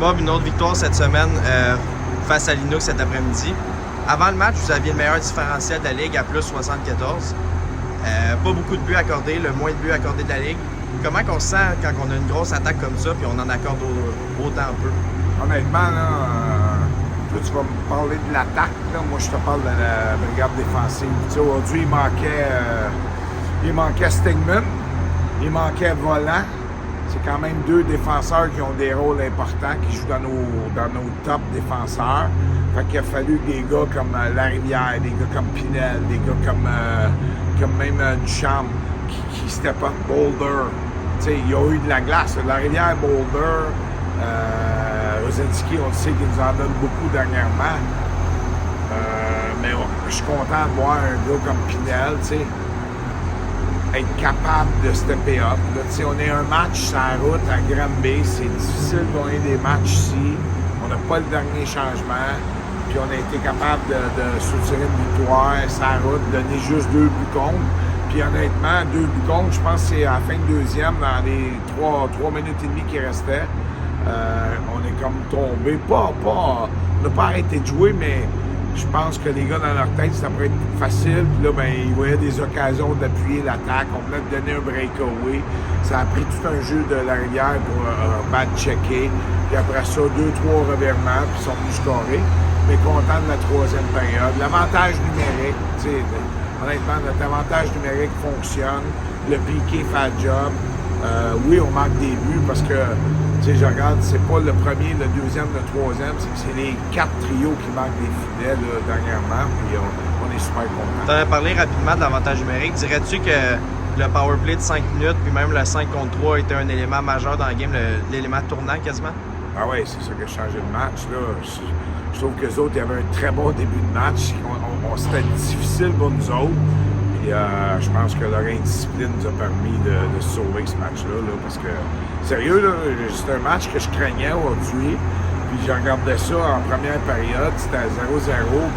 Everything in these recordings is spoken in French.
Bob, une autre victoire cette semaine face à Linux cet après-midi. Avant le match, vous aviez le meilleur différentiel de la Ligue à plus 74. Pas beaucoup de buts accordés, le moins de buts accordés de la Ligue. Comment on se sent quand on a une grosse attaque comme ça puis on en accorde autant peu? Honnêtement, là, toi, tu vas me parler de l'attaque. Moi, je te parle de la brigade défensive. Tu sais, aujourd'hui, il manquait Stigman, il manquait Volant. C'est quand même deux défenseurs qui ont des rôles importants, qui jouent dans nos top défenseurs. Fait qu'il a fallu des gars comme Larivière, des gars comme Pinel, des gars comme même Duchamp qui step up, Boulder. Tu sais, il y a eu de la glace. Larivière, Boulder, Rosinski, on le sait qu'il nous en donne beaucoup dernièrement. Mais je suis content de voir un gars comme Pinel, tu sais, être capable de stepper up. Là, on est un match sur la route à Granby, c'est difficile de gagner des matchs ici. On n'a pas le dernier changement. Puis on a été capable de soutirer une victoire sur la route, donner juste 2 buts contre. Puis honnêtement, 2 buts contre, je pense que c'est à la fin de deuxième, dans les 3 minutes et demie qui restaient. On est comme tombé. On n'a pas arrêté de jouer, mais je pense que les gars dans leur tête, ça pourrait être facile. Puis là, ben, ils voyaient des occasions d'appuyer l'attaque. On voulait donner un breakaway. Ça a pris tout un jeu de la rivière pour back-checker. Puis après ça, 2-3 revirements, puis ils sont venus scorer. Mais content de la troisième période. L'avantage numérique, tu sais, honnêtement, notre avantage numérique fonctionne. Le piqué fait le job. Oui, on manque des buts parce que, tu sais, je regarde, c'est pas le premier, le deuxième, le troisième, c'est les 4 trios qui manquent des filets là, dernièrement, puis on est super contents. Tu en as parlé rapidement de l'avantage numérique. Dirais-tu que le power play de 5 minutes, puis même le 5 contre 3 était un élément majeur dans le game, l'élément tournant quasiment? Ah oui, c'est ça qui a changé le match, là. Je trouve qu'eux autres, il y avait un très bon début de match. C'était difficile pour nous autres. Puis je pense que leur indiscipline nous a permis de sauver ce match-là. Là, parce que, sérieux, là, c'est un match que je craignais aujourd'hui. Puis je regardais ça en première période. C'était à 0-0.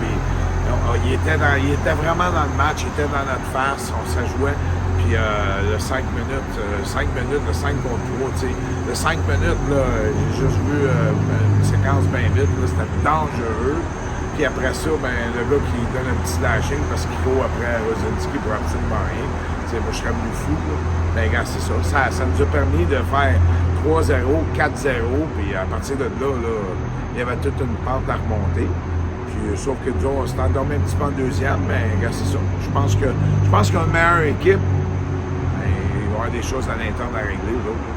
Puis il était vraiment dans le match. Il était dans notre face. On se jouait. Puis le 5 minutes, le 5 contre 3, tu sais. Le 5 minutes, là, j'ai juste vu une séquence bien vite, là, c'était dangereux. Puis après ça, ben, le gars qui donne un petit dashing parce qu'il faut après Rosinski pour absolument rien. Tu sais, moi, je serais venu fou, là. Ben, gars, c'est ça. Ça nous a permis de faire 3-0, 4-0, puis à partir de là, il y avait toute une pente à remonter. Puis, sauf que nous, on s'est endormi un petit peu en deuxième, mais gars, c'est ça. Je pense qu'une meilleure équipe, des choses à l'interne à régler, eux autres.